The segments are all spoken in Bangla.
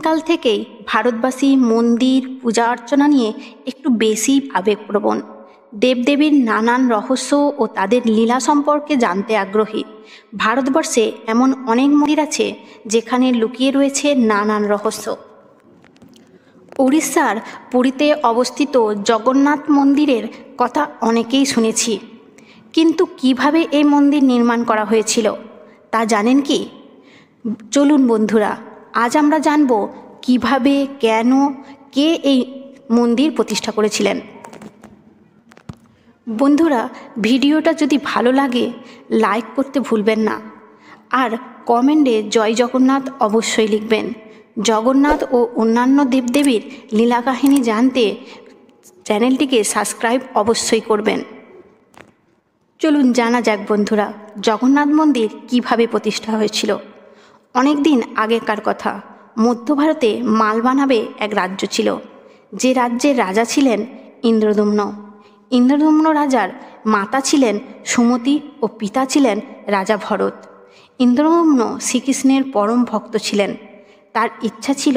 প্রাচীনকাল থেকেই ভারতবাসী মন্দির পূজা অর্চনা নিয়ে একটু বেশি আবেগপ্রবণ। দেবদেবীর নানান রহস্য ও তাদের লীলা সম্পর্কে জানতে আগ্রহী। ভারতবর্ষে এমন অনেক মন্দির আছে যেখানে লুকিয়ে রয়েছে নানান রহস্য। উড়িষ্যার পুরীতে অবস্থিত জগন্নাথ মন্দিরের কথা অনেকেই শুনেছি, কিন্তু কিভাবে এই মন্দির নির্মাণ করা হয়েছিল তা জানেন কি? চলুন বন্ধুরা, আজ আমরা জানব কিভাবে, কেন, কে এই মন্দির প্রতিষ্ঠা করেছিলেন। বন্ধুরা, ভিডিওটা যদি ভালো লাগে লাইক করতে ভুলবেন না, আর কমেন্টে জয় জগন্নাথ অবশ্যই লিখবেন। জগন্নাথ ও অন্যান্য দেবদেবীর লীলা কাহিনী জানতে চ্যানেলটিকে সাবস্ক্রাইব অবশ্যই করবেন। চলুন জানা যাক বন্ধুরা, জগন্নাথ মন্দির কিভাবে প্রতিষ্ঠা হয়েছিল। অনেক দিন আগেকার কথা, মধ্য ভারতে মালবা নামে এক রাজ্য ছিল, যে রাজ্যের রাজা ছিলেন ইন্দ্রদম্ন। ইন্দ্রদম্ন রাজার মাতা ছিলেন সুমতি ও পিতা ছিলেন রাজা ভরত। ইন্দ্রদম্ন শ্রীকৃষ্ণের পরম ভক্ত ছিলেন। তার ইচ্ছা ছিল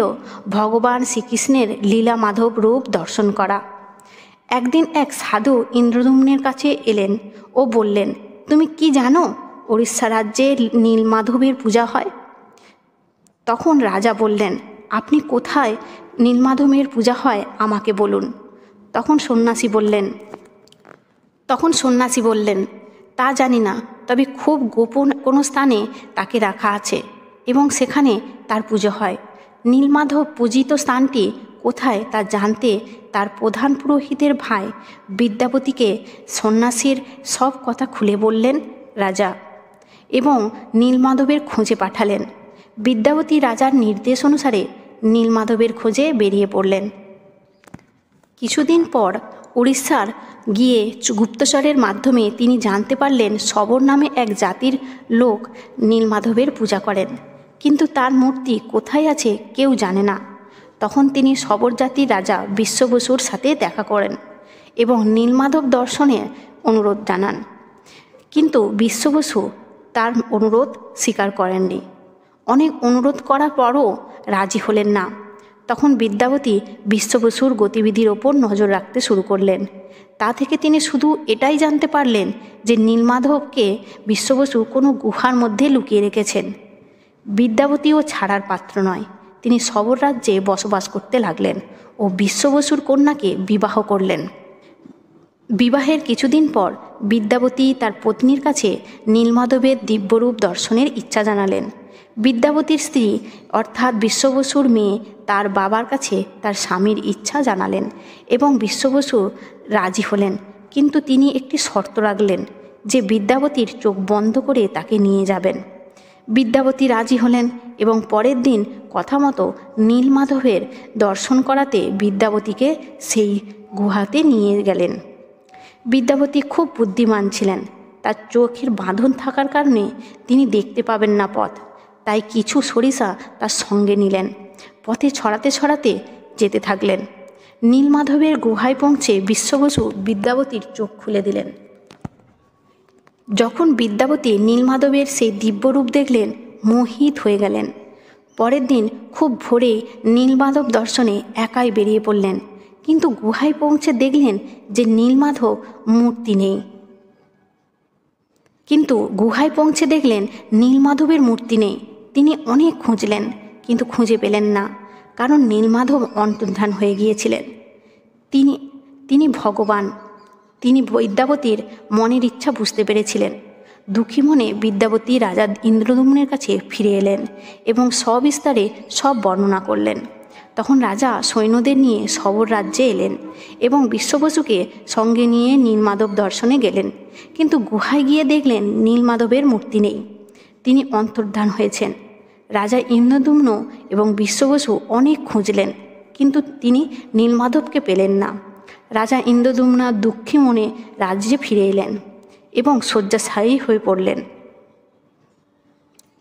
ভগবান শ্রীকৃষ্ণের লীলা মাধব রূপ দর্শন করা। একদিন এক সাধু ইন্দ্রদম্নের কাছে এলেন ও বললেন, তুমি কি জানো উড়িষ্যা রাজ্যে নীলমাধবের পূজা হয়? তখন রাজা বললেন, আপনি কোথায় নীলমাধবের পূজা হয় আমাকে বলুন। তখন সন্ন্যাসী বললেন, তা জানি না, তবে খুব গোপন কোনো স্থানে তাকে রাখা আছে এবং সেখানে তার পুজো হয়। নীলমাধব পূজিত স্থানটি কোথায় তা জানতে তার প্রধান পুরোহিতের ভাই বিদ্যাপতিকে সন্ন্যাসীর সব কথা খুলে বললেন রাজা, এবং নীলমাধবের খোঁজে পাঠালেন। বিদ্যাপতি রাজার নির্দেশ অনুসারে নীলমাধবের খোঁজে বেরিয়ে পড়লেন। কিছুদিন পর উড়িষ্যার গিয়ে গুপ্তচরের মাধ্যমে তিনি জানতে পারলেন শবর নামে এক জাতির লোক নীলমাধবের পূজা করেন, কিন্তু তার মূর্তি কোথায় আছে কেউ জানে না। তখন তিনি শবর জাতির রাজা বিশ্ববসুর সাথে দেখা করেন এবং নীলমাধব দর্শনের অনুরোধ জানান, কিন্তু বিশ্ববসু তার অনুরোধ স্বীকার করেননি। অনেক অনুরোধ করার পরও রাজি হলেন না। তখন বিদ্যাপতি বিশ্ববসুর গতিবিধির ওপর নজর রাখতে শুরু করলেন। তা থেকে তিনি শুধু এটাই জানতে পারলেন যে নীলমাধবকে বিশ্ববসু কোনো গুহার মধ্যে লুকিয়ে রেখেছেন। বিদ্যাপতিও ছাড়ার পাত্র নয়। তিনি শবর রাজ্যে বসবাস করতে লাগলেন ও বিশ্ববসুর কন্যাকে বিবাহ করলেন। বিবাহের কিছুদিন পর বিদ্যাপতি তার পত্নীর কাছে নীলমাধবের দিব্যরূপ দর্শনের ইচ্ছা জানালেন। বিদ্যাপতির স্ত্রী অর্থাৎ বিশ্ববসুর মেয়ে তার বাবার কাছে তার স্বামীর ইচ্ছা জানালেন এবং বিশ্ববসু রাজি হলেন, কিন্তু তিনি একটি শর্ত রাখলেন যে বিদ্যাপতির চোখ বন্ধ করে তাকে নিয়ে যাবেন। বিদ্যাপতি রাজি হলেন এবং পরের দিন কথা মতো নীলমাধবের দর্শন করাতে বিদ্যাপতিকে সেই গুহাতে নিয়ে গেলেন। বিদ্যাপতি খুব বুদ্ধিমান ছিলেন। তার চোখের বাঁধন থাকার কারণে তিনি দেখতে পাবেন না পথ, তাই কিছু সরিষা তার সঙ্গে নিলেন। পথে ছড়াতে ছড়াতে যেতে থাকলেন। নীলমাধবের গুহায় পৌঁছে বিশ্ববসু বিদ্যাপতির চোখ খুলে দিলেন। যখন বিদ্যাপতি নীলমাধবের সেই দিব্যরূপ দেখলেন, মোহিত হয়ে গেলেন। পরের দিন খুব ভোরে নীলমাধব দর্শনে একাই বেরিয়ে পড়লেন, কিন্তু গুহায় পৌঁছে দেখলেন যে নীলমাধব মূর্তি নেই। তিনি অনেক খুঁজলেন, কিন্তু খুঁজে পেলেন না, কারণ নীলমাধব অন্তর্ধান হয়ে গিয়েছিলেন। তিনি ভগবান। তিনি বিদ্যাপতির মনের ইচ্ছা বুঝতে পেরেছিলেন। দুঃখী মনে বিদ্যাপতি রাজা ইন্দ্রদম্নের কাছে ফিরে এলেন এবং সবিস্তারে সব বর্ণনা করলেন। তখন রাজা সৈন্যদের নিয়ে শবর রাজ্যে এলেন এবং বিশ্ববসুকে সঙ্গে নিয়ে নীলমাধব দর্শনে গেলেন, কিন্তু গুহায় গিয়ে দেখলেন নীলমাধবের মূর্তি নেই। তিনি অন্তর্ধান হয়েছেন। রাজা ইন্দ্রদম্ন এবং বিশ্ববসু অনেক খুঁজলেন, কিন্তু তিনি নীলমাধবকে পেলেন না। রাজা ইন্দ্রদম্ন দুঃখী মনে রাজ্যে ফিরে এলেন এবং শয্যাশায়ী হয়ে পড়লেন।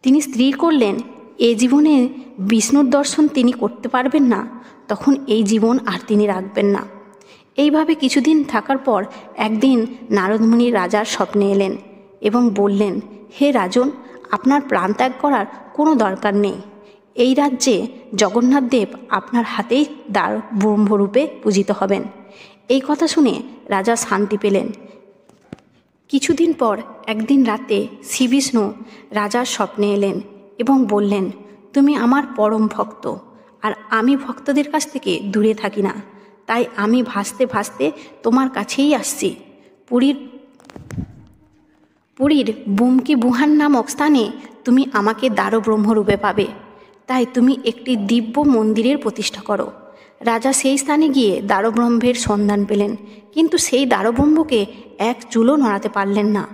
তিনি স্থির করলেন এ জীবনে বিষ্ণুর দর্শন তিনি করতে পারবেন না, তখন এই জীবন আর তিনি রাখবেন না। এইভাবে কিছুদিন থাকার পর একদিন নারদমুনি রাজার স্বপ্নে এলেন এবং বললেন, হে রাজন, আপনার প্রাণত্যাগ করার কোনো দরকার নেই। এই রাজ্যে জগন্নাথ দেব আপনার হাতেই দ্বার ব্রহ্মরূপে পূজিত হবেন। এই কথা শুনে রাজা শান্তি পেলেন। কিছুদিন পর একদিন রাতে শ্রীবিষ্ণু রাজার স্বপ্নে এলেন এবং বললেন, তুমি আমার পরম ভক্ত, আর আমি ভক্তদের কাছ থেকে দূরে থাকি না, তাই আমি ভাসতে ভাসতে তোমার কাছেই আসছি। পুরীর বুমকি বুহান নামক স্থানে তুমি আমাকে দ্বারব্রহ্মরূপে পাবে, তাই তুমি একটি দিব্য মন্দিরের প্রতিষ্ঠা করো। রাজা সেই স্থানে গিয়ে দ্বারব্রহ্মের সন্ধান পেলেন, কিন্তু সেই দ্বারব্রহ্মকে এক চুলও নড়াতে পারলেন না।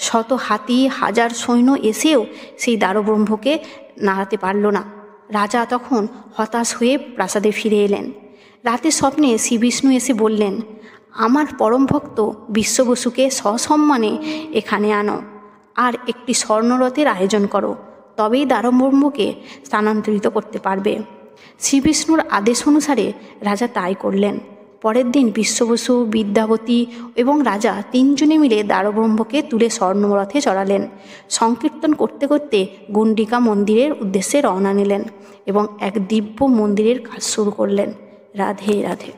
শত হাতি হাজার সৈন্য এসেও সেই দ্বারব্রহ্মকে নাড়াতে পারল না। রাজা তখন হতাশ হয়ে প্রাসাদে ফিরে এলেন। রাতে স্বপ্নে শ্রীবিষ্ণু এসে বললেন, আমার পরম ভক্ত বিশ্ববসুকে সসম্মানে এখানে আনো, আর একটি স্বর্ণরথের আয়োজন করো, তবেই দ্বারব্রহ্মকে স্থানান্তরিত করতে পারবে। শ্রীবিষ্ণুর আদেশ অনুসারে রাজা তাই করলেন। পরের দিন বিশ্ববসু, বিদ্যাবতী এবং রাজা তিনজনে মিলে দ্বারব্রহ্মকে তুলে স্বর্ণরথে চড়ালেন। সংকীর্তন করতে করতে গণ্ডিকা মন্দিরের উদ্দেশ্যে রওনা নিলেন এবং এক দিব্য মন্দিরের কাজ শুরু করলেন। রাধে রাধে।